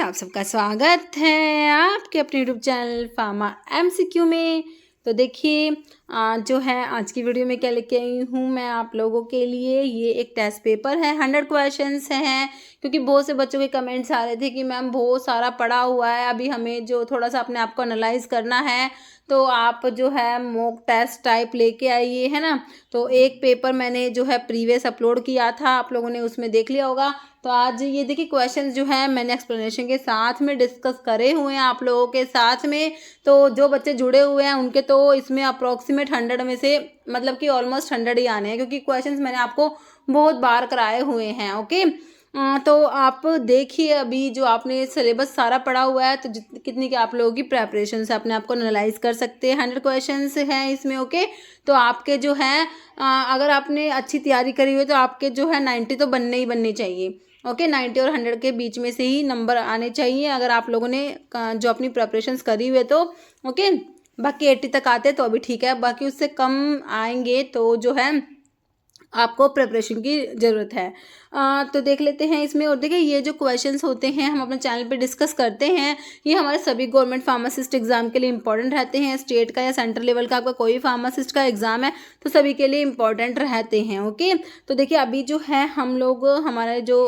आप सबका स्वागत है आपके अपने यूट्यूब चैनल फार्मा एमसीक्यू में। तो देखिए जो है आज की वीडियो में क्या लेके आई हूँ मैं आप लोगों के लिए। ये एक टेस्ट पेपर है, 100 क्वेश्चंस हैं। क्योंकि बहुत से बच्चों के कमेंट्स आ रहे थे कि मैम बहुत सारा पढ़ा हुआ है, अभी हमें जो थोड़ा सा अपने आप को एनालाइज करना है, तो आप जो है मॉक टेस्ट टाइप लेके आइए, है ना। तो एक पेपर मैंने जो है प्रीवियस अपलोड किया था, आप लोगों ने उसमें देख लिया होगा। तो आज ये देखिए क्वेश्चंस जो है मैंने एक्सप्लेनेशन के साथ में डिस्कस करे हुए हैं आप लोगों के साथ में। तो जो बच्चे जुड़े हुए हैं उनके तो इसमें अप्रॉक्सीमेट 100 में से मतलब कि ऑलमोस्ट 100 ही आने हैं, क्योंकि क्वेश्चंस मैंने आपको बहुत बार कराए हुए हैं। ओके, तो आप देखिए अभी जो आपने सिलेबस सारा पढ़ा हुआ है, तो कितनी क्या आप लोगों की प्रेपरेशन से अपने आप को एनालाइज कर सकते हैं। 100 क्वेश्चंस हैं इसमें। ओके, तो आपके जो है अगर आपने अच्छी तैयारी करी हुई तो आपके जो है 90 तो बनने ही बनने चाहिए। ओके, 90 और 100 के बीच में से ही नंबर आने चाहिए अगर आप लोगों ने जो अपनी प्रेपरेशंस करी हुई है तो। ओके, बाकी 80 तक आते तो अभी ठीक है, बाकी उससे कम आएंगे तो जो है आपको प्रिपरेशन की ज़रूरत है। तो देख लेते हैं इसमें। और देखिए ये जो क्वेश्चंस होते हैं हम अपने चैनल पे डिस्कस करते हैं, ये हमारे सभी गवर्नमेंट फार्मासिस्ट एग्जाम के लिए इंपॉर्टेंट रहते हैं। स्टेट का या सेंट्रल लेवल का आपका कोई फार्मासिस्ट का एग्जाम है तो सभी के लिए इंपॉर्टेंट रहते हैं। ओके, तो देखिए अभी जो है हम लोग हमारा जो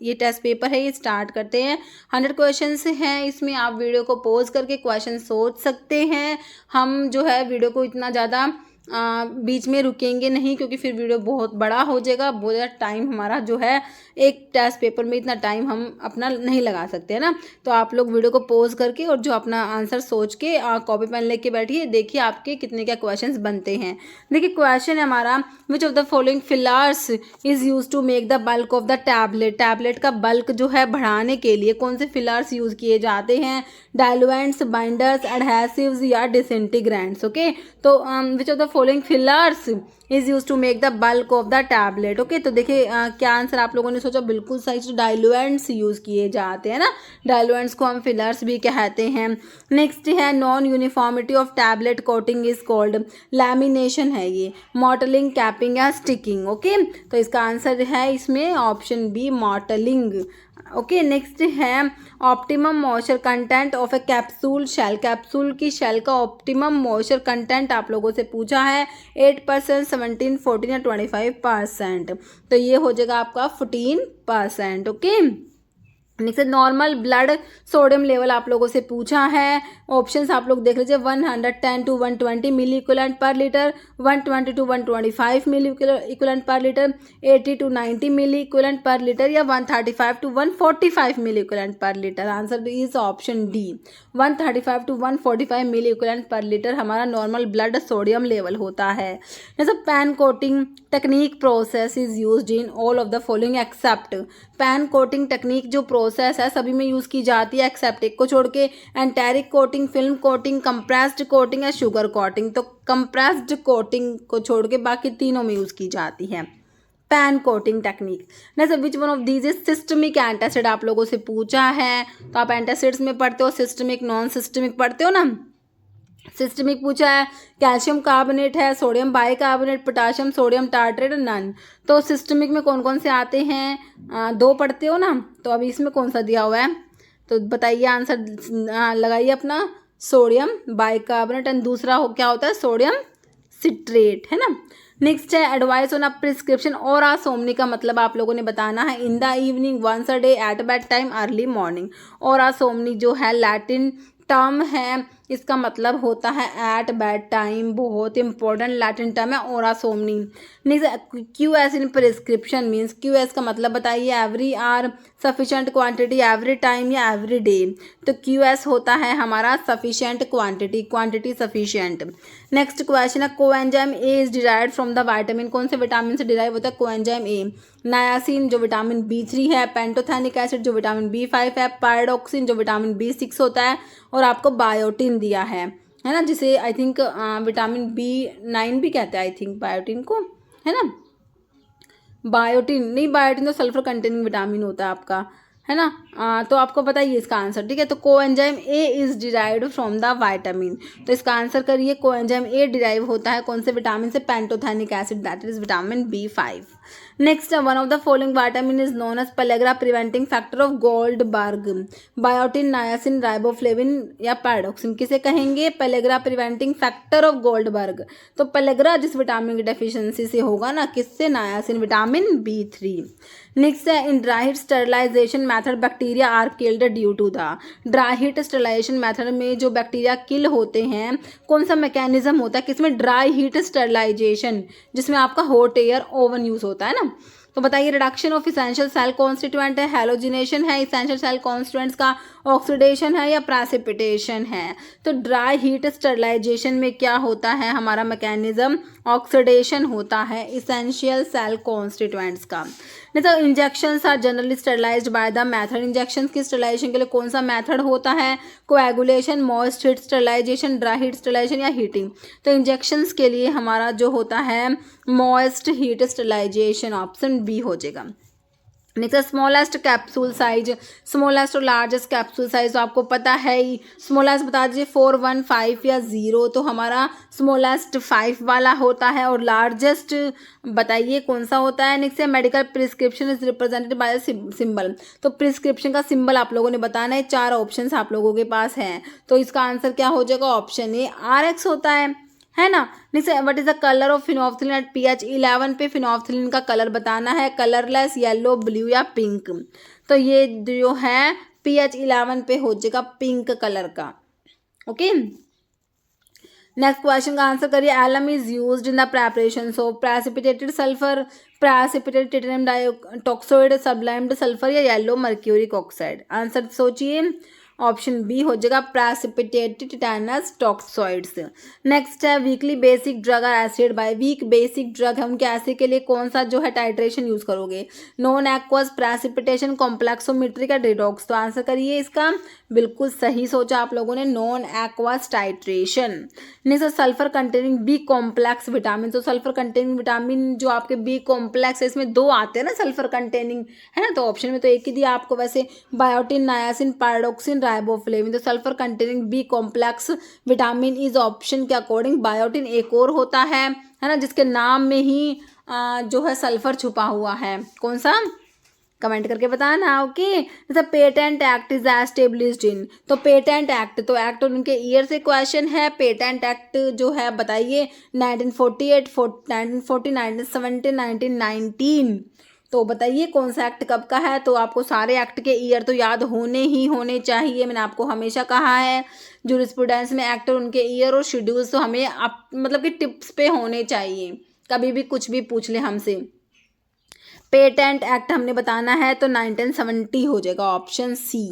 ये टेस्ट पेपर है ये स्टार्ट करते हैं। 100 क्वेश्चन हैं इसमें, आप वीडियो को पॉज करके क्वेश्चन सोच सकते हैं। हम जो है वीडियो को इतना ज़्यादा बीच में रुकेंगे नहीं, क्योंकि फिर वीडियो बहुत बड़ा हो जाएगा, बहुत ज़्यादा टाइम हमारा जो है एक टेस्ट पेपर में इतना टाइम हम अपना नहीं लगा सकते, है ना। तो आप लोग वीडियो को पॉज करके और जो अपना आंसर सोच के कॉपी पेन लेके बैठिए, देखिए आपके कितने क्या क्वेश्चंस बनते हैं। देखिए क्वेश्चन है हमारा, which of the following fillers is use to make the bulk of the tablet. Tablet का बल्क जो है बढ़ाने के लिए कौन से फिलर्स यूज किए जाते हैं? डायलुएंट्स, बाइंडर्स, एडहेसिव्स या डिसइंटीग्रेंट्स। ओके, तो which of the following fillers is use to make the bulk of the tablet. Okay, तो देखिए क्या आंसर आप लोगों ने सोचा, बिल्कुल सही, डायलुएंट्स यूज किए जाते हैं ना। डायलुएंट्स को हम फिलर्स भी कहते हैं। नेक्स्ट है non uniformity of tablet coating is called. Lamination है ये, मॉटलिंग, कैपिंग या स्टिकिंग। ओके, तो इसका आंसर है इसमें option B, mottling. Okay, next है optimum moisture content of a capsule shell. Capsule की शेल का ऑप्टिमम मॉइस्चर कंटेंट आप लोगों से पूछा है 8%, 17, 14 या 25%। तो ये हो जाएगा आपका 14%। Okay, next normal blood sodium level आप लोगों से पूछा है। ऑप्शंस आप लोग देख लीजिए, 110 to 120 milli equivalent per litre, 120 to 125 milli equivalent per litre, 80 to 90 milli equivalent per litre या 135 to 145 milli equivalent per litre. Answer is option D, 135 to 145 milli equivalent per litre हमारा नॉर्मल ब्लड सोडियम लेवल होता है। जैसे pan coating technique process is used in all of the following except. Pan coating technique जो process है सभी में use की जाती है एक्सेप्ट एक को छोड़ के, enteric coating, film coating, compressed coating या शुगर कोटिंग। तो कंप्रेस्ड कोटिंग को छोड़ के बाकी तीनों में यूज़ की जाती है पैन कोटिंग टेक्निक। जैसे which one of these is systemic antacid आप लोगों से पूछा है। तो आप एंटासिड्स में पढ़ते हो, सिस्टमिक, नॉन सिस्टमिक पढ़ते हो ना। सिस्टमिक पूछा है, कैल्शियम कार्बोनेट है, sodium bicarbonate, potassium sodium tartrate, none. तो सिस्टमिक में कौन कौन से आते हैं? 2 पढ़ते हो ना। तो अभी इसमें कौन सा दिया हुआ है तो बताइए, आंसर लगाइए अपना। सोडियम बाइकार्बोनेट एंड दूसरा क्या होता है? सोडियम सिट्रेट, है ना। नेक्स्ट है एडवाइस ऑन अ प्रिस्क्रिप्शन और सोमनी का मतलब आप लोगों ने बताना है। In the evening, once a day, at bed time, early morning. और सोमनी जो है लैटिन टर्म है, इसका मतलब होता है एट बेड टाइम। बहुत इंपॉर्टेंट लैटिन टर्म है hora somni. Next Q S in prescription means, Q S का मतलब बताइए। Every hour, sufficient quantity, every time या एवरी डे। तो क्यू एस होता है हमारा sufficient quantity, quantity sufficient. Next question है coenzyme A is derived from the vitamin. कौन से विटामिन से डिराइव होता है कोएंजाइम ए? नायासिन जो विटामिन B3 है, पेंटोथेनिक एसिड जो विटामिन B5 है, पायरोक्सिन जो विटामिन B6 होता है, और आपको बायोटिन दिया है ना, जिसे आई थिंक विटामिन B9 भी कहते हैं आई थिंक बायोटिन को, है ना। बायोटिन नहीं, बायोटिन तो सल्फर कंटेनिंग विटामिन होता है आपका, है ना। तो आपको बताइए इसका आंसर, ठीक है। तो coenzyme A is derived from the vitamin. तो इसका आंसर करिए, कोएंजाइम ए डिराइव होता है कौन से विटामिन से? Pantothenic acid, that is vitamin B5। Next, one of the following vitamin is known as pellagra preventing factor of Goldberg, biotin, niacin, riboflavin या pyridoxine. किसे कहेंगे? Pellagra preventing factor of Goldberg. तो पेलेग्रा जिस विटामिन की deficiency से होगा ना, किससे? Niacin, vitamin B3। नेक्स्ट है, in dry heat sterilization method bacteria are killed due to the. Dry heat sterilization method में जो बैक्टीरिया किल होते हैं, कौन सा मैकेनिज्म होता है किसमें? ड्राई हीट स्टरलाइजेशन, जिसमें आपका हॉट एयर ओवन यूज होता है ना। तो बताइए, reduction of essential cell constituent है, हैलोजिनेशन है इसेंशियल सेल कॉन्स्टिट्यूएंट्स का, ऑक्सीडेशन है या प्रेसिपिटेशन है? तो ड्राई हीट स्टरलाइजेशन में क्या होता है हमारा मैकेनिज्म? ऑक्सीडेशन होता है इसेंशियल सेल कॉन्स्टिट्यूएंट्स का। नहीं तो injections are generally sterilized by the method. Injection की स्टरलाइजेशन के लिए कौन सा मेथड होता है? Coagulation, moist heat sterilization, dry heat sterilization या हीटिंग। तो इंजेक्शंस के लिए हमारा जो होता है moist heat sterilization, option B हो जाएगा। Next, smallest capsule size, smallest और लार्जेस्ट कैप्सूल साइज तो आपको पता है ही। स्मॉलेस्ट बता दीजिए 4, 1, 5 या 0, तो हमारा स्मॉलेस्ट 5 वाला होता है। और लार्जेस्ट बताइए कौन सा होता है? नेक्स्ट है, medical prescription is represented by symbol. तो प्रिस्क्रिप्शन का सिंबल आप लोगों ने बताना है। 4 ऑप्शंस आप लोगों के पास हैं, तो इसका आंसर क्या हो जाएगा? ऑप्शन ए RX होता है ना। Next, what is the colour of phenolphthalein at pH 11 पे? फिनोल्फथालीन का कलर बताना है, कलरलेस, येलो, ब्लू या पिंक। तो ये जो है pH 11 पे हो जाएगा पिंक कलर का। ओके, नेक्स्ट क्वेश्चन का आंसर करिए। Alum is used in the preparation of precipitated sulphur, precipitated titanium dioxide, sublimed sulphur या येलो मर्क्यूरिक ऑक्साइड। आंसर सोचिए, ऑप्शन बी हो जाएगा प्रेसिपिटेटेड टिटेनस टॉक्साइड्स। नेक्स्ट है, weakly basic drug are acid by. Weak basic drug है, उनके acid के लिए कौन सा जो है टाइट्रेशन यूज करोगे? नॉन एक्वस, प्रेसिपिटेशन, कॉम्प्लेक्सोमेट्रिक या रिडॉक्स। तो आंसर करिए इसका, बिल्कुल सही सोचा आप लोगों ने, non aqueous titration. Next, sulphur containing B complex vitamin. तो सल्फर कंटेनिंग विटामिन जो आपके बी कॉम्प्लेक्स है, इसमें 2 आते हैं ना सल्फर कंटेनिंग, है ना। तो ऑप्शन में तो एक ही दिया आपको वैसे, बायोटिन, नायासिन, पैराडॉक्सिन, राइबोफ्लेविन। तो sulphur containing B complex vitamin is option के अकॉर्डिंग बायोटिन एक और होता है ना, जिसके नाम में ही जो है सल्फर छुपा हुआ है। कौन सा? कमेंट करके बताना। ओके, जैसे patent act is established in. तो पेटेंट एक्ट, तो एक्ट और उनके ईयर से क्वेश्चन है। पेटेंट एक्ट जो है बताइए 1948, 1940, 1970, 1919। तो बताइए कौन सा एक्ट कब का है? तो आपको सारे एक्ट के ईयर तो याद होने चाहिए। मैंने आपको हमेशा कहा है जूरिस्प्रूडेंस में एक्ट और उनके ईयर और शेड्यूल्स तो हमें मतलब कि टिप्स पे होने चाहिए, कभी भी कुछ भी पूछ ले हमसे। पेटेंट एक्ट हमने बताना है तो 1970 हो जाएगा, ऑप्शन सी,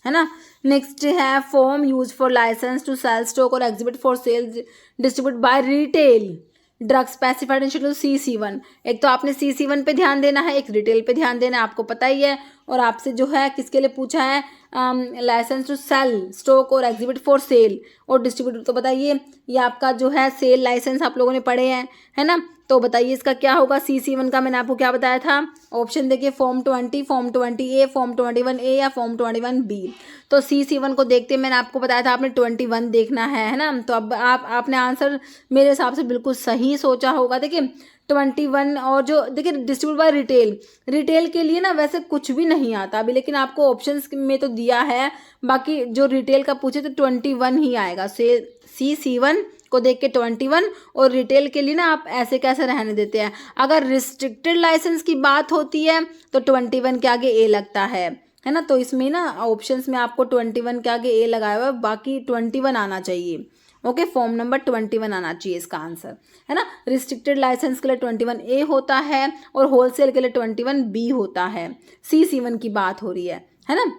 है ना। नेक्स्ट है, form use for licence to sell, stock और exhibit for sale distribute by retail drug specified in schedule CC1। एक तो आपने CC1 पे ध्यान देना है, एक रिटेल पे ध्यान देना है, आपको पता ही है। और आपसे जो है किसके लिए पूछा है? लाइसेंस टू सेल, स्टॉक और एग्जिबिट फॉर सेल और डिस्ट्रीब्यूट। तो बताइए, ये आपका जो है सेल लाइसेंस आप लोगों ने पढ़े हैं, है ना। तो बताइए इसका क्या होगा? CC1 का मैंने आपको क्या बताया था? ऑप्शन देखिए, form 20, form 20A, form 21A या फॉर्म 21B। तो CC1 को देखते मैंने आपको बताया था आपने 21 देखना है ना। तो अब आपने आंसर मेरे हिसाब से बिल्कुल सही सोचा होगा। देखिए 21, और जो देखिए डिस्ट्रीब्यूट बाय रिटेल के लिए ना वैसे कुछ भी नहीं आता अभी, लेकिन आपको ऑप्शंस में तो दिया है। बाकी जो रिटेल का पूछे तो 21 ही आएगा। CC1 को देख के 21, और रिटेल के लिए ना आप ऐसे कैसे रहने देते हैं? अगर रिस्ट्रिक्टेड लाइसेंस की बात होती है तो 21 के आगे ए लगता है ना। तो इसमें ना ऑप्शंस में आपको 21 के आगे ए लगाया हुआ है, बाकी 21 आना चाहिए। ओके, फॉर्म नंबर 21 आना चाहिए इसका आंसर, है ना। रिस्ट्रिक्टेड लाइसेंस के लिए 21A होता है और होलसेल के लिए 21B होता है। CC1 की बात हो रही है ना।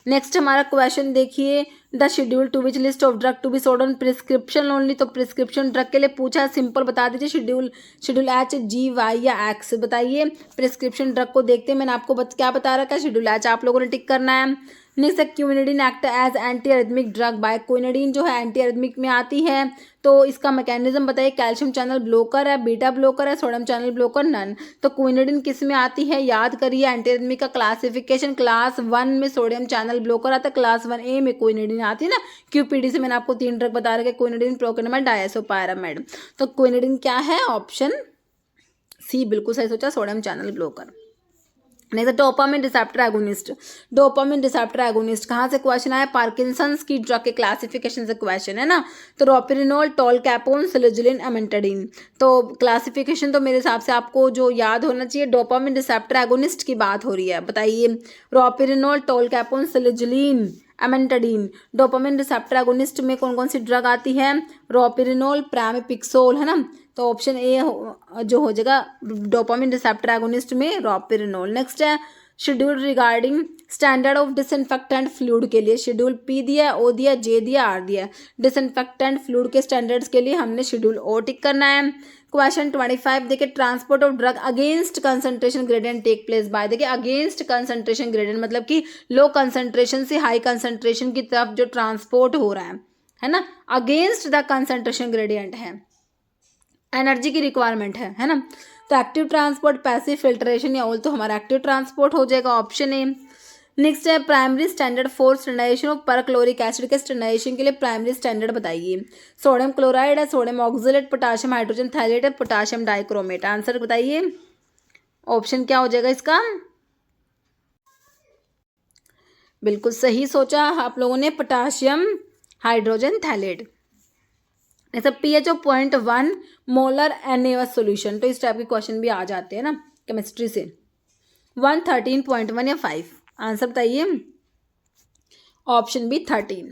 नेक्स्ट हमारा क्वेश्चन देखिए, the schedule to which list of drug to be sold on prescription only. तो प्रिस्क्रिप्शन ड्रग के लिए पूछा है, सिंपल बता दीजिए शेड्यूल H, G, Y या X। बताइए प्रिस्क्रिप्शन ड्रग को देखते हैं, मैंने आपको क्या बता रखा है? शेड्यूल H आप लोगों ने टिक करना है। Next, quinidine act as anti arrhythmic drug by. Quinidine जो है एंटी अरिथमिक में आती है, तो इसका मैकेनिज्म बताइए। कैल्शियम चैनल ब्लॉकर है, बीटा ब्लॉकर है, सोडियम चैनल ब्लॉकर, नन। तो क्विनिडीन किस में आती है? याद करिए, एंटी अरिथमिक का क्लासिफिकेशन क्लास 1 में सोडियम चैनल ब्लॉकर आता है, क्लास 1A में क्विनिडीन आती है ना। QPD से मैंने आपको 3 ड्रग बता रखे, क्विनिडीन, प्रोकेनामाइड, डायसोपायरामाइड। तो क्विनिडीन क्या है? ऑप्शन सी बिल्कुल सही सोचा, sodium channel blocker. Next dopamine receptor agonist. Dopamine receptor agonist कहाँ से क्वेश्चन आया, पार्किंसंस की ड्रग के क्लासिफिकेशन से क्वेश्चन है ना। तो रोपिरिनोल, टोलकैपोन, सिलिजिलिन, एमेंटाडिन। तो क्लासिफिकेशन तो मेरे हिसाब से आपको जो याद होना चाहिए, डोपामिन रिसेप्टर एगोनिस्ट की बात हो रही है। बताइए, रोपिरिनोल, टोलकैपोन, सिलिजिलिन, एमेंटाडिन। डोपामिन रिसेप्टर एगोनिस्ट में कौन कौन सी ड्रग आती है, रोपिरिनोल, प्रामिपिक्सोल, है ना। तो ऑप्शन ए जो हो जाएगा डोपामिन रिसेप्टर एगोनिस्ट में रोपिरिनोल। नेक्स्ट है schedule regarding standard of disinfectant fluid के लिए शेड्यूल पी दिया, ओ दिया, जे दिया, आर दिया। डिसइंफेक्टेंट फ्लूइड के स्टैंडर्ड्स के लिए हमने शेड्यूल ओ टिक करना है। क्वेश्चन 25 देखिए, transport of drug against concentration gradient take place by. देखिए अगेंस्ट कंसंट्रेशन ग्रेडियंट मतलब कि लो कंसंट्रेशन से हाई कंसंट्रेशन की तरफ जो ट्रांसपोर्ट हो रहा है ना, अगेंस्ट द कंसंट्रेशन ग्रेडियंट है, एनर्जी की रिक्वायरमेंट है ना। तो एक्टिव ट्रांसपोर्ट, पैसिव फिल्ट्रेशन या ऑल, तो हमारा एक्टिव ट्रांसपोर्ट हो जाएगा ऑप्शन ए। नेक्स्ट है primary standard for standardization of perchloric acid के स्टैंडाइजेशन के लिए प्राइमरी स्टैंडर्ड बताइए। सोडियम क्लोराइड है, sodium oxalate, potassium hydrogen phthalate है, पोटाशियम डाइक्रोमेट। आंसर बताइए, ऑप्शन क्या हो जाएगा इसका, बिल्कुल सही सोचा आप लोगों ने, पोटाशियम हाइड्रोजन थैलेट। जैसे pH of 0.1 molar NaOH solution, तो इस टाइप के क्वेश्चन भी आ जाते हैं ना केमिस्ट्री से। 1 13.1 या 5, आंसर बताइए, ऑप्शन बी 13।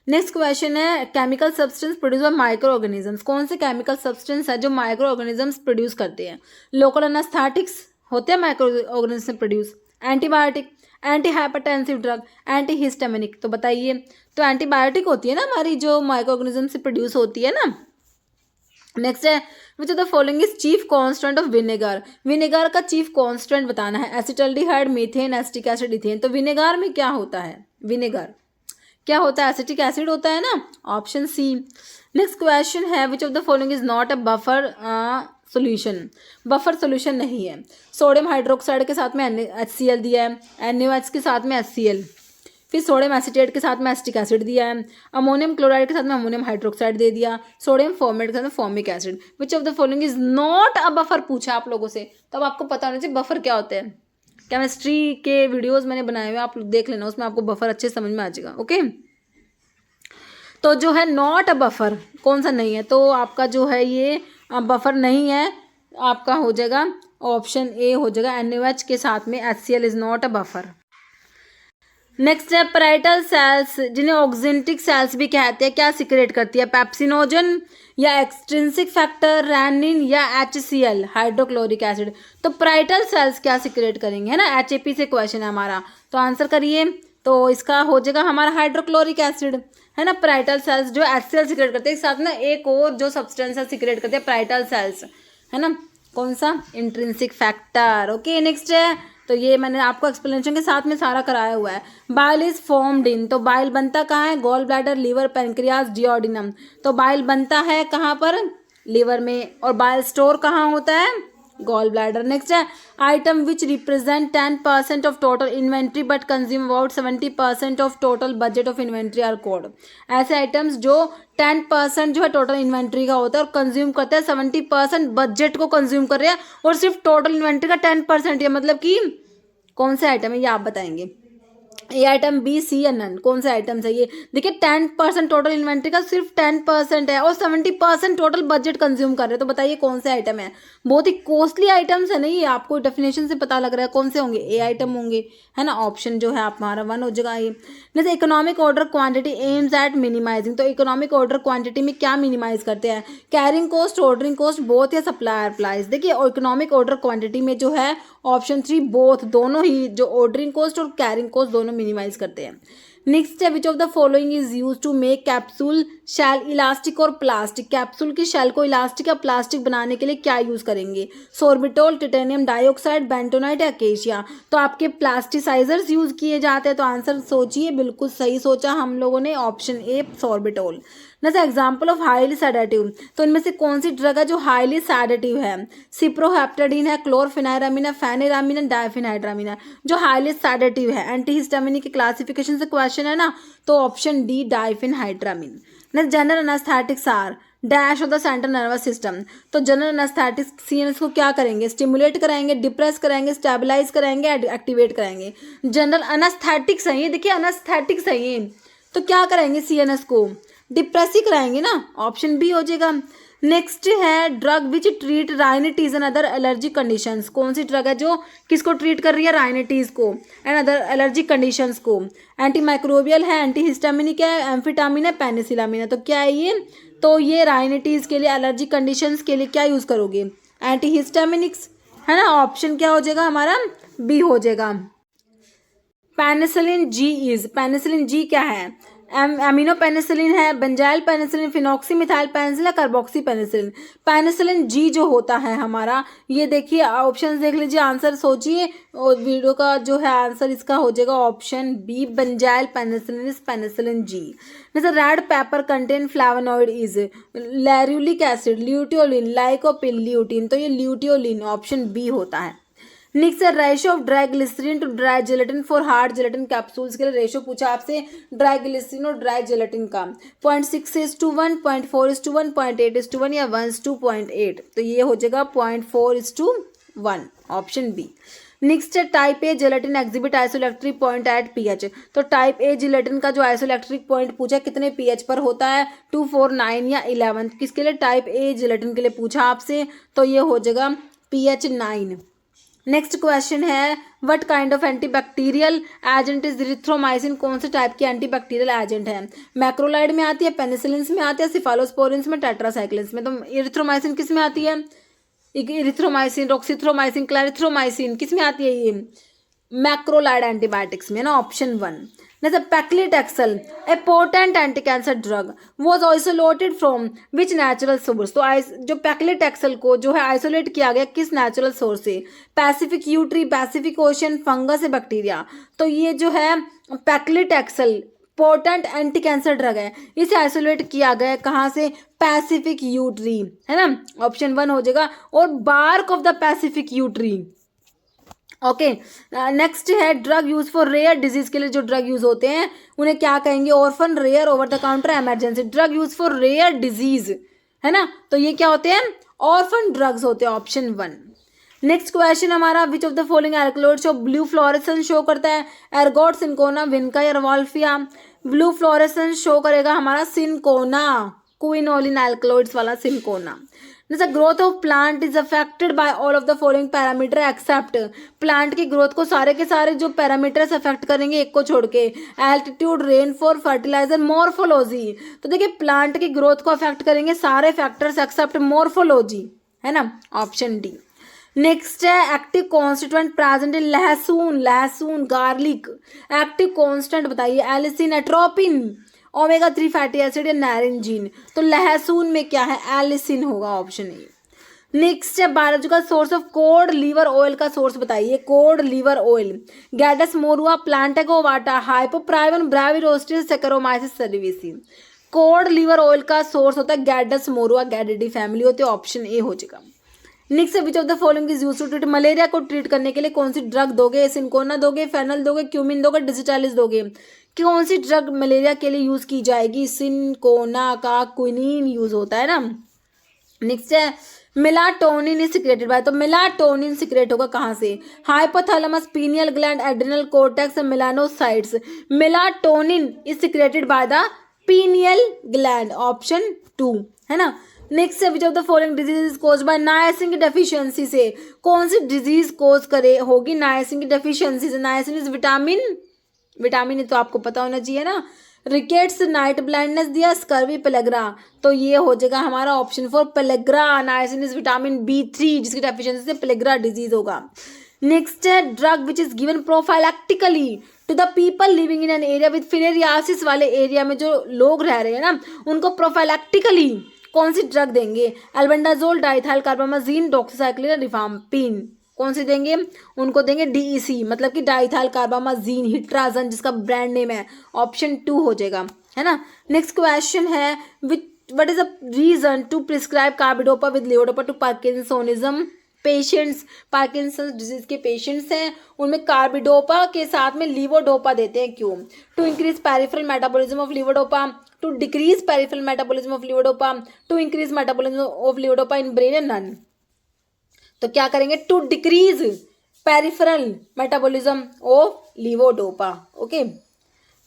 नेक्स्ट क्वेश्चन है chemical substance produce by micro organisms. कौन से केमिकल सब्सटेंस है जो माइक्रो ऑर्गेनिजम्स प्रोड्यूस करते हैं। लोकल एनेस्थेटिक्स होते हैं micro organism produce, antibiotic, anti hypertensive drug, anti histaminic. तो बताइए, तो एंटीबायोटिक होती है ना हमारी जो माइक्रो ऑर्गेनिज्म से प्रोड्यूस होती है ना। नेक्स्ट है which of the following is chief constant of vinegar. Vinegar का चीफ कांस्टेंट बताना है, acetaldehyde, methane, acetic acid, ethane. तो विनेगर में क्या होता है, विनेगर क्या होता है, एसिटिक एसिड होता है ना, ऑप्शन सी। नेक्स्ट क्वेश्चन है which of the following is not a buffer solution. Buffer solution नहीं है। सोडियम हाइड्रोक्साइड के साथ में HCl दिया है, NaOH के साथ में HCl, फिर सोडियम एसीटेट के साथ में एसिटिक एसिड दिया है, अमोनियम क्लोराइड के साथ में अमोनियम हाइड्रोक्साइड दे दिया, सोडियम फॉर्मेट के साथ में formic acid. Which of the following is not a buffer पूछा आप लोगों से, तो अब आपको पता होना चाहिए बफर क्या होते हैं। केमिस्ट्री के वीडियोस मैंने बनाए हुए, आप देख लेना, उसमें आपको बफर अच्छे समझ में आ जाएगा। ओके, तो जो है नॉट अ बफर कौन सा नहीं है, तो आपका जो है ये बफर नहीं है, आपका हो जाएगा ऑप्शन ए हो जाएगा, NaOH के साथ में HCl is not a buffer. Next है पैराइटल सेल्स जिन्हें ऑक्जेंटिक सेल्स भी कहते हैं, क्या सिक्रेट करती है, पेप्सिनोजन या एक्सट्रिंसिक फैक्टर, रैनिन या HCl हाइड्रोक्लोरिक एसिड। तो पैराइटल सेल्स क्या सिक्रेट करेंगे, है ना, HAP से क्वेश्चन है हमारा, तो आंसर करिए। तो इसका हो जाएगा हमारा हाइड्रोक्लोरिक एसिड, है ना। पैराइटल सेल्स जो HCl सिक्रेट करते हैं, साथ में एक और जो सब्सटेंस है सिक्रेट करते हैं पैराइटल सेल्स, है ना, कौन सा, इंट्रिंसिक फैक्टर। ओके, नेक्स्ट है, तो ये मैंने आपको एक्सप्लेनेशन के साथ में सारा कराया हुआ है। बाइल इज फॉर्म्ड इन, तो बाइल बनता कहाँ है, gall bladder, liver, pancreas, duodenum. तो बाइल बनता है कहाँ पर, लीवर में, और बाइल स्टोर कहाँ होता है, गॉल ब्लैडर। नेक्स्ट है item which represent 10% of total inventory but consume about 70% of total budget of inventory are called. ऐसे आइटम्स जो 10% जो है टोटल इन्वेंट्री का होता है और कंज्यूम करते हैं 70% बजट को कंज्यूम कर रहे हैं, और सिर्फ टोटल इन्वेंट्री का 10% है, मतलब कि कौन से आइटम है ये आप बताएंगे, ए आइटम, बी, सी या नन, कौन से आइटम्स है ये। देखिए 10% टोटल इन्वेंट्री का सिर्फ 10% है और 70% टोटल बजट कंज्यूम कर रहे हैं, तो बताइए कौन से आइटम है। बहुत ही कॉस्टली आइटम्स है ना ये, आपको डेफिनेशन से पता लग रहा है कौन से होंगे, ए आइटम होंगे, है ना। ऑप्शन जो है हमारा 1 हो जाएगा ये। जैसे economic order quantity aims at minimizing, तो इकोनॉमिक ऑर्डर क्वांटिटी में क्या मिनिमाइज करते हैं, carrying cost, ordering cost, both या सप्लायर प्राइस। देखिए इकोनॉमिक ऑर्डर क्वांटिटी में जो है ऑप्शन 3 बोथ, दोनों ही, जो ऑर्डरिंग कॉस्ट और कैरिंग कॉस्ट दोनों मिनिमाइज करते हैं। नेक्स्ट है which of the following is use to make capsule shell elastic और प्लास्टिक। कैप्सूल की शेल को इलास्टिक या प्लास्टिक बनाने के लिए क्या यूज करेंगे, सोर्बिटोल, टिटेनियम डाइऑक्साइड, बेंटोनाइट या अकेशिया। तो आपके प्लास्टिसाइजर्स यूज किए जाते हैं, तो आंसर सोचिए, बिल्कुल सही सोचा हम लोगों ने, ऑप्शन ए सोर्बिटोल। जैसे एग्जाम्पल ऑफ हाईली सेडेटिव, तो इनमें से कौन सी ड्रग है जो हाईली सेडेटिव है, सिप्रोहेप्टेडिन है, क्लोरफेनाइरामिन है, फेनिरामिन है, डायफेनाइड्रामिन है। जो हाईली सेडेटिव है, एंटीहिस्टामिनिक की क्लासिफिकेशन से क्वेश्चन है ना, तो option D diphenhydramine. Next general anaesthetics are dash of the central nervous system. तो जनरल एनेस्थेटिक्स सीएनएस को क्या करेंगे, स्टिमुलेट कराएंगे, डिप्रेस कराएंगे, स्टेबलाइज कराएंगे, एक्टिवेट कराएंगे। जनरल एनेस्थेटिक्स है ये, देखिए एनेस्थेटिक्स है ये, तो क्या कराएंगे सीएनएस को, डिप्रेस ही कराएंगे ना, ऑप्शन बी हो जाएगा। नेक्स्ट है drug which treat rhinitis and other allergic conditions. कौन सी ड्रग है जो किसको ट्रीट कर रही है, राइनिटीज को एंड अदर एलर्जिक कंडीशंस को। एंटी माइक्रोबियल है, एंटी हिस्टामिनिक है, एम्फिटामिन है, पेनिसिलामिन है। तो क्या है ये, तो ये राइनिटीज के लिए, एलर्जिक कंडीशंस के लिए क्या यूज करोगे, एंटी हिस्टामिनिक्स, है ना। ऑप्शन क्या हो जाएगा हमारा, बी हो जाएगा। पेनिसिलिन जी इज, पेनिसिलिन जी क्या है, एमिनो पेनिसिलिन है, benzyl penicillin, phenoxymethyl penicillin, carboxy penicillin. Penicillin G जो होता है हमारा, ये देखिए ऑप्शन देख लीजिए, आंसर सोचिए, और वीडियो का जो है आंसर इसका हो जाएगा option B, benzyl penicillin is penicillin G. जैसे red pepper contain flavonoid is lauric acid, luteolin, lycopene, lutein. तो ये ल्यूटियोलिन ऑप्शन बी होता है। नेक्स्ट है ratio of dry glycerin to dry gelatin for hard gelatin capsules के लिए ratio पूछा आपसे ड्राई ग्लिसरीन और ड्राई जेलेटिन का, 0.6:1, 0.4:1, 0.8:1 या 1:2.8। तो ये हो जाएगा 0.4:1, ऑप्शन बी। नेक्स्ट है type A gelatin exhibit isoelectric point at pH. तो टाइप ए जेलेटिन का जो आइसोइलेक्ट्रिक पॉइंट पूछा कितने पीएच पर होता है, 2, 4, 9 या 11। किसके लिए, टाइप ए जेलेटिन के लिए पूछा आपसे, तो ये हो जाएगा pH 9। नेक्स्ट क्वेश्चन है what kind of antibacterial agent is erythromycin. कौन से टाइप की एंटीबैक्टीरियल एजेंट है, मैक्रोलाइड में आती है, पेनिसिलिन्स में आती है, सिफालोस्पोरिन्स में, टेट्रासाइक्लिन्स में। तो इरिथ्रोमाइसिन किस में आती है, इरिथ्रोमाइसिन, रोक्सिथ्रोमाइसिन, क्लैरिथ्रोमाइसिन किस में आती है, ये मैक्रोलाइड एंटीबायोटिक्स में ना, option 1। Now, paclitaxel, a potent anti-cancer drug, was isolated from which natural source? तो जो paclitaxel को जो है आइसोलेट किया गया किस नेचुरल सोर्स से, Pacific yew tree, Pacific ocean, fungus, bacteria. तो ये जो है paclitaxel potent anti cancer drug है, इसे आइसोलेट किया गया कहाँ से, पैसिफिक यू ट्री, है ना, ऑप्शन 1 हो जाएगा। और bark of the Pacific yew tree. Okay, next है drug use for rare disease के लिए जो ड्रग यूज होते हैं उन्हें क्या कहेंगे, orphan, rare, over the counter, emergency. Drug use for rare disease, है ना, तो ये क्या होते हैं, ऑर्फन ड्रग्स होते हैं, ऑप्शन 1। नेक्स्ट क्वेश्चन हमारा which of the following alkaloids of blue fluorescence show करता है, एर्गोट, सिंकोना, विनका या रवॉल्फिया। ब्लू फ्लोरेसेंस शो करेगा हमारा सिंकोना, क्विनोलिन एल्कलॉइड्स वाला सिंकोना। जैसे growth of plant is affected by all of the following parameter except. Plant की growth को सारे के सारे जो पैरामीटर्स अफेक्ट करेंगे एक को छोड़ के, एल्टीट्यूड, रेनफॉल, फर्टिलाइजर, मॉर्फोलॉजी। तो देखिए प्लांट की ग्रोथ को अफेक्ट करेंगे सारे फैक्टर्स एक्सेप्ट मॉर्फोलॉजी, है ना, ऑप्शन डी। नेक्स्ट है active constituent present in lahsun, lahsun, garlic. Active constant बताइए, allicin, atropine, omega 3 fatty acid या नायरेंजीन। तो लहसुन में क्या है, एलिसिन होगा, ऑप्शन ए। नेक्स्ट है biological source of cod liver oil का सोर्स बताइए, cod liver oil, Gadus morhua, plantago ovata, हाइपोप्राइवन, ब्राविरोस्टिस, saccharomyces cerevisiae. Cod liver oil का सोर्स होता है गैडस मोरुआ, गैडिडी फैमिली होती है, ऑप्शन ए हो जाएगा। Next which of the following is used to treat malaria को ट्रीट करने के लिए कौन सी ड्रग दोगे, सिंकोना दोगे, फेनल दोगे, क्यूमिन दोगे, डिजिटालिस दोगे। कौन सी ड्रग मलेरिया के लिए यूज की जाएगी, सिंकोना का क्विनीन यूज होता है ना। नेक्स्ट है मेलाटोनिन इज सिक्रेटेड बाय, तो मेलाटोनिन सिक्रेट होगा कहाँ से, hypothalamus, pineal gland, adrenal cortex, melanocytes. Melatonin is secreted by the pineal gland, option 2, है ना। नेक्स्ट है which of the following disease is cause by niacin की deficiency से। कौन सी डिजीज कोज करे होगी नायसिन की डेफिशिएंसी से। नायसिन इज विटामिन, विटामिन तो आपको पता होना चाहिए ना, रिकेट्स, नाइट ब्लाइंडनेस दिया, स्कर्वी, पेलेग्रा। तो ये हो जाएगा हमारा option 4 pellagra. Niacin is vitamin B3 जिसकी डेफिशिएंसी से पेलेग्रा डिजीज होगा। नेक्स्ट है drug which is given prophylactically to the people living in an area with filariasis वाले एरिया में जो लोग रह रहे हैं ना उनको प्रोफाइलैक्टिकली कौन सी ड्रग देंगे, एल्बेंडाजोल, डाइथाइल कार्बामाजीन, डॉक्साइक्लिन, रिफाम्पिन। कौन सी देंगे, उनको देंगे DEC मतलब कि डाइथाइल कार्बामाजीन, हिट्राजन जिसका ब्रांड नेम है, ऑप्शन 2 हो जाएगा, है ना। नेक्स्ट क्वेश्चन है what is the reason to prescribe carbidopa with levodopa to parkinsonism patients, Parkinson's disease के पेशेंट्स हैं, उनमें कार्बिडोपा के साथ में लीवोडोपा देते हैं। क्यों? To increase peripheral metabolism of levodopa, to decrease peripheral metabolism of levodopa, to increase metabolism of levodopa in brain and none. तो क्या करेंगे? To decrease peripheral metabolism of levodopa. Okay,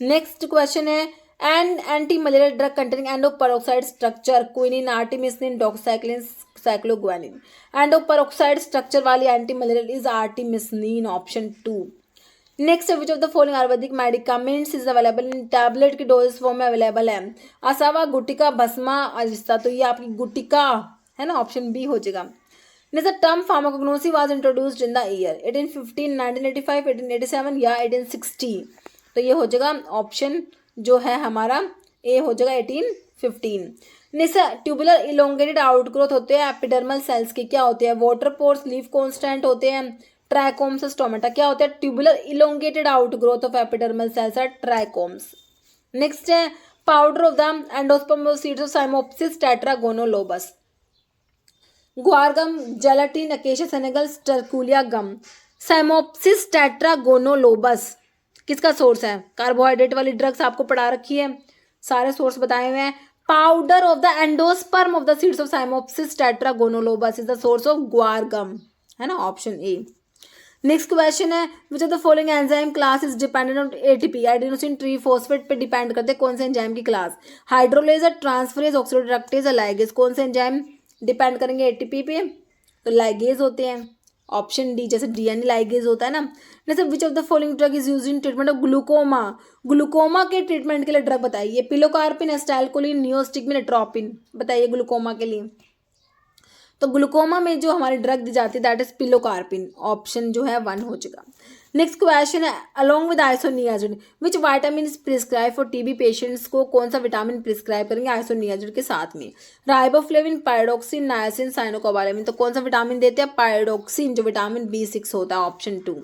next question है and anti malaria drug containing endoperoxide structure quinine, artemisinin, doxycycline, cycloguanil. Endoperoxide structure वाली anti malarial is artemisinin, option 2। Next, which of the following Ayurvedic medicaments is available in tablet की doses form में available है? असावा, गुटिका, भस्मा, अजिस्ता। तो ये आपकी गुटिका है ना, ऑप्शन बी हो जाएगा। Next, term pharmacognosy was introduced in the year 1815, 1985, 1887 या 1860। तो ये हो जाएगा ऑप्शन जो है हमारा ए हो जाएगा 1815। नेक्स्ट, ट्यूबुलर इलोंगेटेड आउटग्रोथ होते हैं एपिडर्मल सेल्स के, क्या होते हैं? वाटर पोर्स, लीफ कॉन्स्टेंट होते हैं, ट्राइकोम्स, स्टोमेटा। क्या होता है? Tubular elongated outgrowth of epidermal cells are trichomes. Next है powder of the endosperm seeds of Cyamopsis tetragonolobus. Guar gum, gelatin, acacia senegal, sterculia gum. Cyamopsis tetragonolobus किसका source है? Carbohydrate वाली drugs आपको पढ़ा रखी है, सारे सोर्स बताए हुए हैं। Powder of the endosperm of the seeds of Cyamopsis tetragonolobus is the source of guar gum, है ना, ऑप्शन ए। नेक्स्ट क्वेश्चन है which of the following enzyme class is dependent on ATP, adenosine triphosphate पे depend करते हैं कौन से enzyme की class? Hydrolase, transferase, oxidoreductase, ligase. कौन से एंजाइम डिपेंड करेंगे एटीपी पे? तो लाइगेज होते हैं, ऑप्शन डी, जैसे डीएनए लाइगेज होता है ना। जैसे which of the following drug is used in treatment of glaucoma, glaucoma के ट्रीटमेंट के लिए ड्रग बताइए? Pilocarpine, acetylcholine, neostigmine, atropine. बताइए ग्लूकोमा के लिए। तो ग्लूकोमा में जो हमारी ड्रग दी जाती है दैट इज पिलोकार्पिन, ऑप्शन जो है 1 हो जाएगा। नेक्स्ट क्वेश्चन है along with isoniazid which vitamin is prescribe for TB patients को? कौन सा विटामिन प्रिस्क्राइब करेंगे आइसोनियाजिड के साथ में? Riboflavin, pyroxene, niacin, cyanocobalamin. तो कौन सा विटामिन देते हैं? पायरोक्सिन, जो विटामिन B6 होता है, ऑप्शन 2।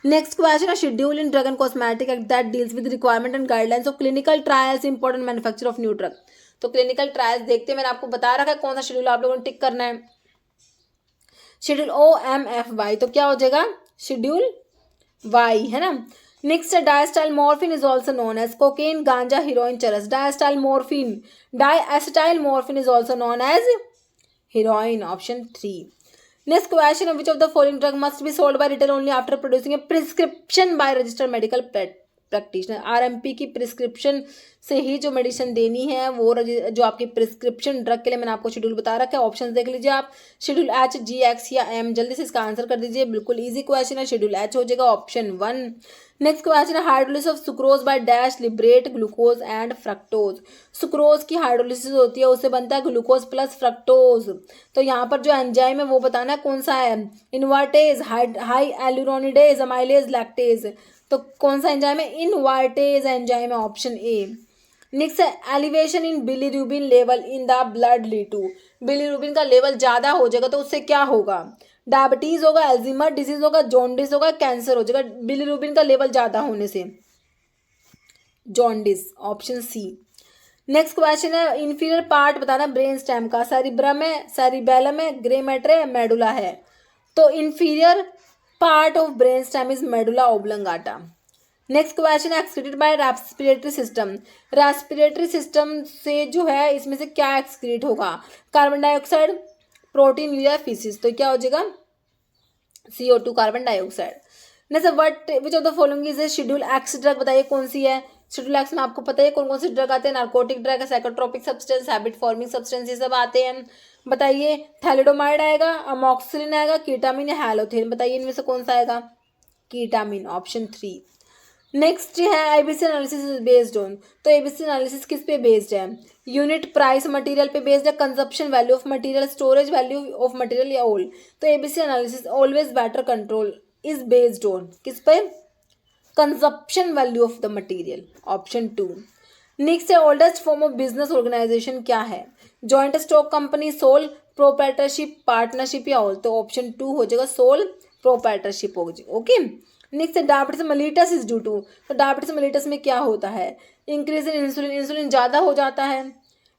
नेक्स्ट क्वेश्चन है schedule in drug and cosmetic act that deals with requirement and guidelines of clinical trials important manufacture of new drug. तो क्लिनिकल ट्रायल्स देखते हैं, मैंने आपको बता रखा है कौन सा शेड्यूल आप लोगों ने टिक करना है। शेड्यूल OMFY, तो क्या हो जाएगा? शेड्यूल वाई, है ना। नेक्स्ट है diacetyl morphine is also known as cocaine, ganja, heroin, charas. Diacetyl morphine, diacetyl morphine is also known as heroin, option 3। Next question है which of the following drug must be sold by retail only after producing a prescription by registered medical practitioner. RMP की prescription से ही जो medicine देनी है वो जो आपकी प्रिस्क्रिप्शन ड्रग के लिए मैंने आपको शेड्यूल बता रखा है। ऑप्शन देख लीजिए आप, शेड्यूल H, G, X या M। जल्दी से इसका आंसर कर दीजिए, बिल्कुल इजी क्वेश्चन है, शेड्यूल H हो जाएगा, ऑप्शन 1। नेक्स्ट क्वेश्चन है hydrolysis of sucrose by dash liberate glucose and fructose. Sucrose की हाइड्रोलिसिस होती है, उससे बनता है ग्लूकोज प्लस फ्रक्टोज। तो यहाँ पर जो एंजाइम है वो बताना है कौन सा है? Invertase, hyaluronidase, amylase, lactase. तो कौन सा एंजाइम है? इनवर्टेज एंजाइम है, ऑप्शन ए। नेक्स्ट है elevation in bilirubin level in the blood lead to. Bilirubin का लेवल ज़्यादा हो जाएगा तो उससे क्या होगा? डायबिटीज़ होगा, अल्जीमर डिजीज होगा, जॉन्डिस होगा, कैंसर हो जाएगा बिलीरुबिन का लेवल ज़्यादा होने से। Jaundice, option C. Next question है इंफीरियर पार्ट बताना ब्रेन स्टेम का। सेरिब्रम है, सेरिबेलम है, ग्रे मैटर है, मेडुला है। तो inferior part of brain stem is medulla oblongata. Next question है excreted by respiratory system. Respiratory system से जो है इसमें से क्या एक्सक्रीट होगा? कार्बन डाइऑक्साइड, प्रोटीन या फीसिस। तो क्या हो जाएगा? CO2, carbon dioxide. Next what which of the following is a schedule X drug? बताइए कौन सी है? शेड्यूल X में आपको पता है कौन कौन सी ड्रग आते हैं? नार्कोटिक ड्रग है, psychotropic substance, habit forming substance, ये सब आते हैं। बताइए थैलिडोमाइड आएगा, अमोक्सिलिन आएगा, कीटामिन या हैलोथेन। बताइए इनमें से कौन सा आएगा? Ketamine, option 3। नेक्स्ट है ABC analysis is based on. तो ABC एनालिसिस किस पे बेस्ड है? यूनिट प्राइस मटेरियल पे बेस्ड है, consumption value of material, storage value of material या ऑल। तो ABC analysis always better control is based on किस पे? Consumption value of the material, option 2। Next है oldest form of business organisation क्या है? Joint stock company, sole proprietorship, partnership या all. तो option 2 हो जाएगा, सोल प्रोप्राइटरशिप होगी। ओके। नेक्स्ट है diabetes mellitus is due to. तो डायबिटीज मेलिटस में क्या होता है? इंक्रीज इन इंसुलिन, इंसुलिन ज़्यादा हो जाता है।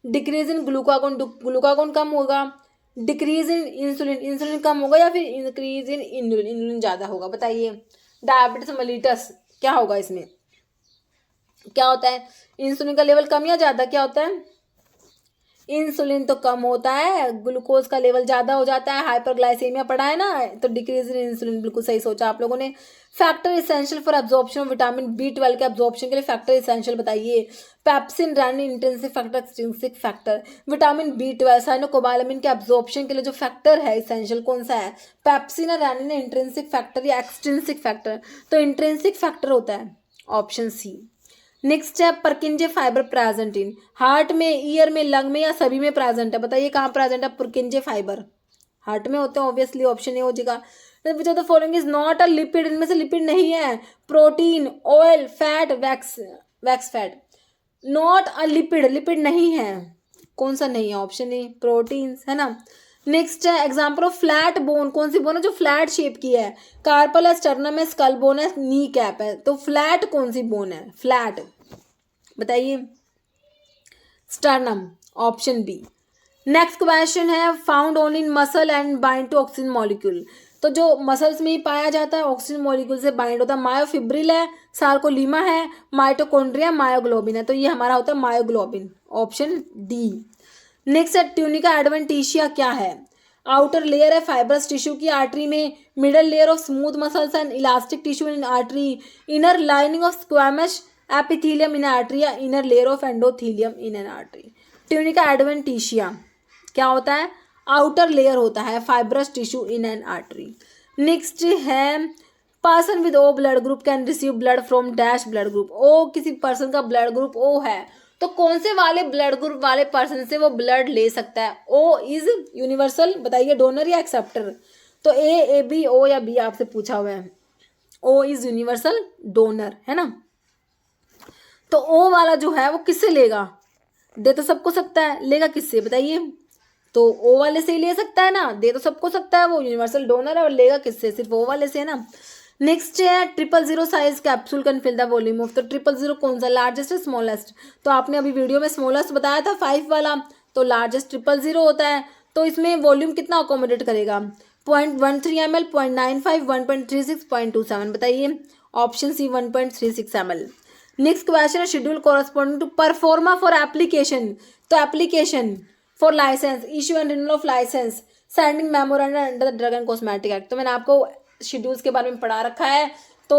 डिक्रीज इन ग्लूकागोन, ग्लूकागोन कम होगा। डिक्रीज इन इंसुलिन, इंसुलिन कम होगा या फिर इंक्रीज इन इंसुलिन, इंसुलिन ज़्यादा होगा, बताइए। डायबिटीज मेलिटस क्या होगा इसमें, क्या होता है, इंसुलिन का लेवल कम या ज़्यादा, क्या होता है, इंसुलिन तो कम होता है, ग्लूकोज का लेवल ज़्यादा हो जाता है, हाइपरग्लाइसेमिया पढ़ा है ना, तो डिक्रीज इन इंसुलिन, बिल्कुल सही सोचा आप लोगों ने। Factor essential for absorption of vitamin B12 के एब्जॉर्प्शन के लिए फैक्टर इसेंशियल बताइए। Pepsin, rennin, intrinsic factor, extrinsic factor. Vitamin B12 cyanocobalamin के एब्जॉर्प्शन के लिए जो फैक्टर है इसेंशियल कौन सा है, पैप्सिन, रेनिन, इंट्रिंसिक फैक्टर या एक्सट्रिंसिक फैक्टर, तो इंट्रिंसिक फैक्टर होता है, ऑप्शन सी। नेक्स्ट है Purkinje fibre present in heart में, ईयर में, लंग में या सभी में प्रेजेंट है, बताइए कहाँ प्रेजेंट है परकिंजे फाइबर, हार्ट में होते हैं ऑब्वियसली, ऑप्शन ए हो जाएगा। विच of the following is not a lipid, इनमें से लिपिड नहीं है, protein, oil, fat, wax fat, not a lipid, lipid नहीं है, कौन सा नहीं है, ऑप्शन ए प्रोटीन्स, है ना। नेक्स्ट है एग्जाम्पल ऑफ फ्लैट बोन, कौन सी बोन है जो फ्लैट शेप की है, कार्पल है, स्टर्नम है, स्कल बोन है, नी कैप है, तो फ्लैट कौन सी बोन है, फ्लैट, बताइए sternum, option B. Next question है found only in muscle and bind to oxygen molecule, तो जो मसल्स में ही पाया जाता है, ऑक्सीजन मॉलिक्यूल से बाइंड होता है, मायोफिब्रिल है, सार्कोलीमा है, माइटोकॉन्ड्रिया, मायोग्लोबिन है, तो ये हमारा होता है मायोग्लोबिन, ऑप्शन डी। नेक्स्ट है ट्यूनिका एडवेंटिशिया क्या है, आउटर लेयर है फाइब्रस टिश्यू की आर्टरी में, middle layer of smooth muscles and elastic tissue in artery, inner lining of squamous epithelium in artery या inner layer of endothelium in an artery. Tunica adventitia क्या होता है, outer layer होता है fibrous tissue in an artery. Next है person with O blood group can receive blood from dash blood group, ओ किसी person का blood group O है तो कौन से वाले ब्लड ग्रुप वाले पर्सन से वो ब्लड ले सकता है, ओ इज यूनिवर्सल, बताइए डोनर या एक्सेप्टर, तो ए बी ओ या बी आपसे पूछा हुआ है, ओ इज यूनिवर्सल डोनर, है ना। तो ओ वाला जो है वो किससे लेगा, दे तो सबको सकता है, लेगा किससे बताइए, तो ओ वाले से ही ले सकता है ना, दे तो सबको सकता है, वो यूनिवर्सल डोनर है, और लेगा किससे, सिर्फ ओ वाले से है ना। नेक्स्ट है 000 size capsule can fill the volume of, तो 000 कौन सा, लार्जेस्ट है स्मॉलेस्ट, तो आपने अभी वीडियो में स्मॉलेस्ट बताया था 5 वाला, तो लार्जेस्ट 000 होता है, तो इसमें वॉल्यूम कितना अकोमोडेट करेगा, 0.13 ml, 0.95, 1.36, 0.27, बताइए option C 1.36 ml। Next question है schedule corresponding to proforma for application, तो application for licence, issue and renewal of licence, sending memorandum under the drug and cosmetic act, तो मैंने आपको शेड्यूल्स के बारे में पढ़ा रखा है, तो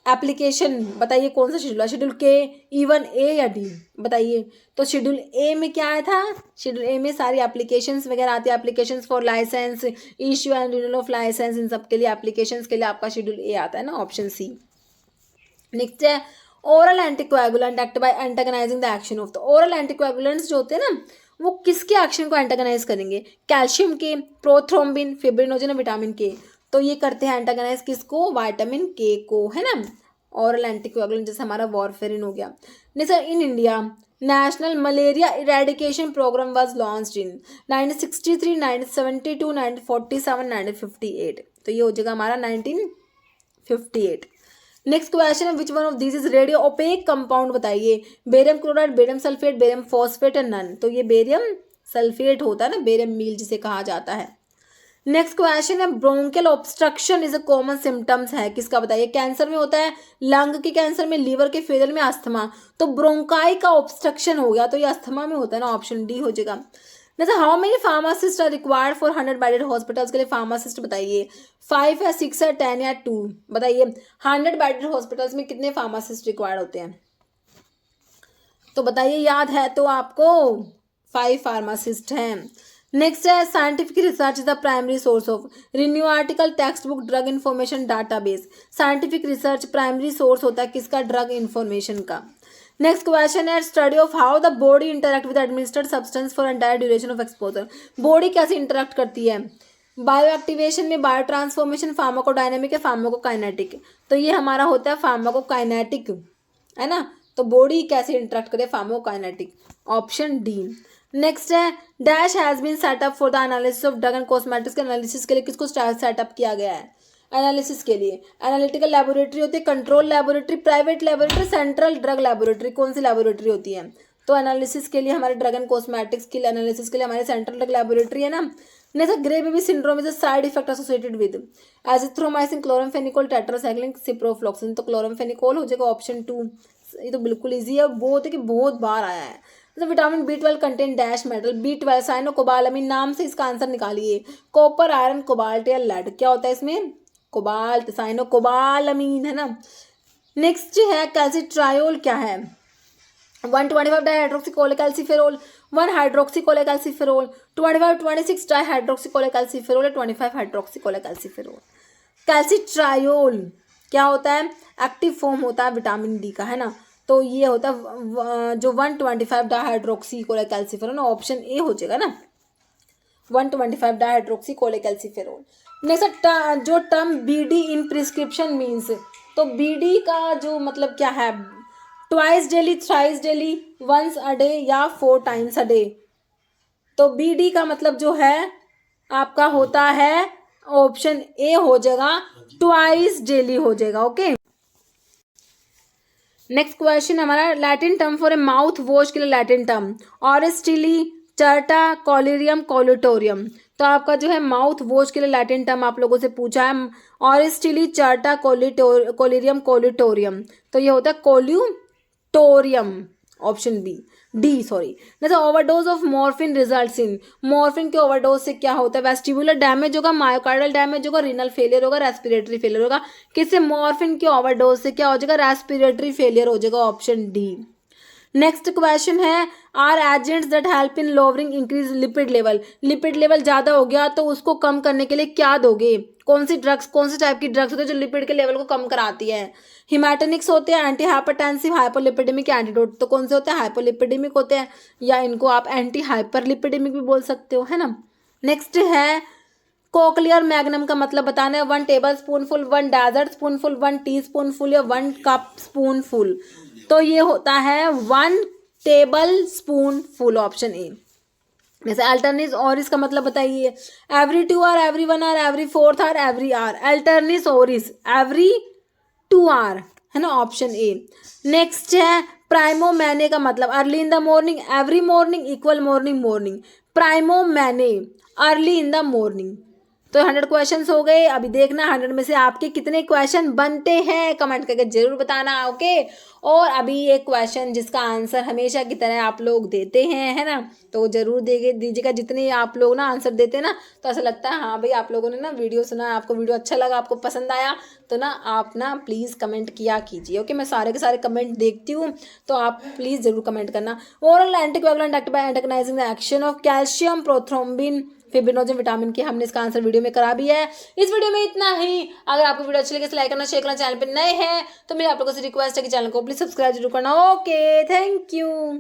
एप्लीकेशन बताइए कौन सा शेड्यूल है, शेड्यूल के, E1, ए या डी, बताइए। तो शेड्यूल ए में क्या आया था, शेड्यूल ए में सारी एप्लीकेशंस वगैरह आती है, applications for licence, issue and renewal of licence, इन सब के लिए एप्लीकेशंस के लिए आपका शेड्यूल ए आता है ना, ऑप्शन सी। नेक्स्ट है oral anticoagulant act by antagonising the action of, तो ओरल एंटीकोएगुलेंट्स जो होते हैं ना वो किसके एक्शन को एंटागनाइज करेंगे, कैल्शियम के, प्रोथ्रोम्बिन, फिब्रिनोजन, विटामिन के, तो ये करते हैं एंटागनाइज किसको, विटामिन के को, है ना। ओरल एंटीकोएगुलेंट जैसे हमारा वारफेरिन हो गया। Next in India national malaria eradication programme was launched in 1963, 1972, 1947, 1958, तो ये हो जाएगा हमारा 1958। नेक्स्ट क्वेश्चन है which one of this is radio opaque compound, बताइए barium chloride, barium sulphate, barium phosphate and none, तो ये बेरियम सल्फेट होता है ना, बेरियम मील जिसे कहा जाता है। नेक्स्ट क्वेश्चन है bronchial obstruction is a common symptoms है किसका, बताइए कैंसर में होता है, लंग के कैंसर में, लीवर के फेलियर में, अस्थमा, तो ब्रोंकाई का ऑब्स्ट्रक्शन हो गया तो ये अस्थमा में होता है ना, ऑप्शन डी हो जाएगा। जैसे how many pharmacist are required for 100 bedded hospitals, के लिए फार्मासिस्ट बताइए 5 है, 6 है, 10 या 2, बताइए 100 बेडेड हॉस्पिटल्स में कितने फार्मासिस्ट रिक्वायर्ड होते हैं, तो बताइए याद है तो आपको 5 फार्मासिस्ट हैं। नेक्स्ट है scientific research is the primary source of, renew article, text book, drug information database, scientific research primary source होता है किसका, ड्रग इन्फॉर्मेशन का। नेक्स्ट क्वेश्चन है study of how the body interact with administered substance for entire duration of exposure, body कैसे interact करती है, bio activation में, bio transformation, pharmacodynamic है, फार्माकोकाइनेटिक, तो ये हमारा होता है फार्माकोकाइनेटिक, है ना, तो बॉडी कैसे इंटरेक्ट करे, फार्माकोकाइनेटिक, ऑप्शन डी। नेक्स्ट है dash has been setup for the analysis of drug and cosmetics के एनालिसिस के लिए किसको सेटअप किया गया है, एनालिसिस के लिए एनालिटिकल लेबोरेटरी होती है, control laboratory, private laboratory, central drug laboratory, कौन सी लेबोरेटरी होती है, तो एनालिसिस के लिए हमारे ड्रग एंड कॉस्मेटिक्स के लिए एनालिसिस के लिए हमारे सेंट्रल ड्रग लेबोरेटरी है ना, next grey baby syndrome is a side effect associated with azithromycin, chloramphenicol, tetracycline, ciprofloxacin. तो क्लोरामफेनिकोल हो जाएगा ऑप्शन 2। ये तो बिल्कुल ईजी है, बहुत है कि बहुत बार आया है। तो vitamin B12 contain dash metal, B12 cyanocobalamin, नाम से इसका आंसर निकालिए। कॉपर, आयरन, कोबाल्ट या लेड, क्या होता है इसमें? कोबाल्ट, साइनो कोबालामिन है ना। नेक्स्ट है कैल्सिट्रायोल, क्या है? 125 डाइहाइड्रोक्सीकोलेकैल्सिफेरोल, 1 हाइड्रोक्सीकोलेकैल्सिफेरोल, 25-26 डाइहाइड्रोक्सीकोलेकैल्सिफेरोल या 25 हाइड्रोक्सीकोलेकैल्सिफेरोल। कैल्सिट्रायोल क्या होता है? एक्टिव फॉर्म होता है विटामिन डी का, है ना। तो ये होता है जो 125 डाइहाइड्रोक्सीकोलेकैल्सिफेरोल, ऑप्शन ए हो जाएगा ना, 125 डाइहाइड्रोक्सीकोलेकैल्सिफेरोल। नेक्स्ट जो term BD in prescription means, तो बीडी का जो मतलब क्या है? Twice daily, thrice daily, once a day या 4 टाइम्स अ डे। तो बीडी का मतलब जो है आपका होता है ऑप्शन ए हो जाएगा, ट्वाइस डेली हो जाएगा। ओके, नेक्स्ट क्वेश्चन हमारा Latin term for a mouth wash के लिए लैटिन टर्म ऑरेस्टिली, चर्टा, कॉलेरियम, कॉलिटोरियम। तो आपका जो है माउथ वॉश के लिए लैटिन टर्म आप लोगों से पूछा है ऑरेस्टिली, चर्टा, कॉलेरियम, कॉलिटोरियम। तो ये होता है कॉल्यूटोरियम, ऑप्शन डी सॉरी। जैसे overdose of morphine results in, morphine के ओवरडोज से क्या होता है? वेस्टिबुलर डैमेज होगा, मायोकार्डियल डैमेज होगा, रीनल फेलियर होगा, रेस्पिरेटरी फेलियर होगा। किससे? मॉर्फिन के ओवरडोज से क्या हो जाएगा? रेस्पिरेटरी फेलियर हो जाएगा, ऑप्शन डी। नेक्स्ट क्वेश्चन है are agents that help in lowering increase lipid level, lipid level ज़्यादा हो गया तो उसको कम करने के लिए क्या दोगे? कौन सी ड्रग्स, कौन से टाइप की ड्रग्स होती है जो लिपिड के लेवल को कम कराती है? हिमैटेनिक्स होते हैं, एंटी हाइपरटेंसिव, हाइपोलिपिडेमिक एंटीडोट। तो कौन से होते हैं? हाइपोलिपिडेमिक होते हैं, या इनको आप एंटी हाइपरलिपिडेमिक भी बोल सकते हो, है ना। नेक्स्ट है कोक्लियर मैग्नम का मतलब बताना है, 1 tablespoonful, 1 dessertspoonful, 1 teaspoonful या 1 कप स्पूनफुल। तो ये होता है 1 टेबल स्पूनफुल, ऑप्शन ए। जैसे अल्टरनेस ओरिस का मतलब बताइए, every 2 hour, every 1 hour, every 4th hour, every hour. अल्टरनेस ओरिस एवरी 2 आर, है ना, ऑप्शन ए। नेक्स्ट है प्राइमो मैने का मतलब early in the morning, every morning, equal morning, morning. प्राइमो मैने अर्ली इन द मॉर्निंग। तो 100 क्वेश्चंस हो गए। अभी देखना 100 में से आपके कितने क्वेश्चन बनते हैं, कमेंट करके जरूर बताना। ओके, और अभी एक क्वेश्चन जिसका आंसर हमेशा की तरह आप लोग देते हैं, है ना, तो जरूर दीजिएगा। जितने आप लोग ना आंसर देते हैं ना, तो ऐसा लगता है हाँ भाई आप लोगों ने ना वीडियो सुना, आपको वीडियो अच्छा लगा, आपको पसंद आया, तो ना आप ना प्लीज़ कमेंट किया कीजिए। ओके, मैं सारे के सारे कमेंट देखती हूँ, तो आप प्लीज़ ज़रूर कमेंट करना। Oral anticoagulant act by antagonising the action of calcium, prothrombin, fibrinogen, vitamin K, हमने इसका आंसर वीडियो में करा भी है। इस वीडियो में इतना ही। अगर आपको वीडियो अच्छी लगे तो लाइक करना, शेयर करना, चैनल पे नए हैं तो मेरी आप लोगों से रिक्वेस्ट है कि चैनल को प्लीज सब्सक्राइब जरूर करना। Okay, thank you.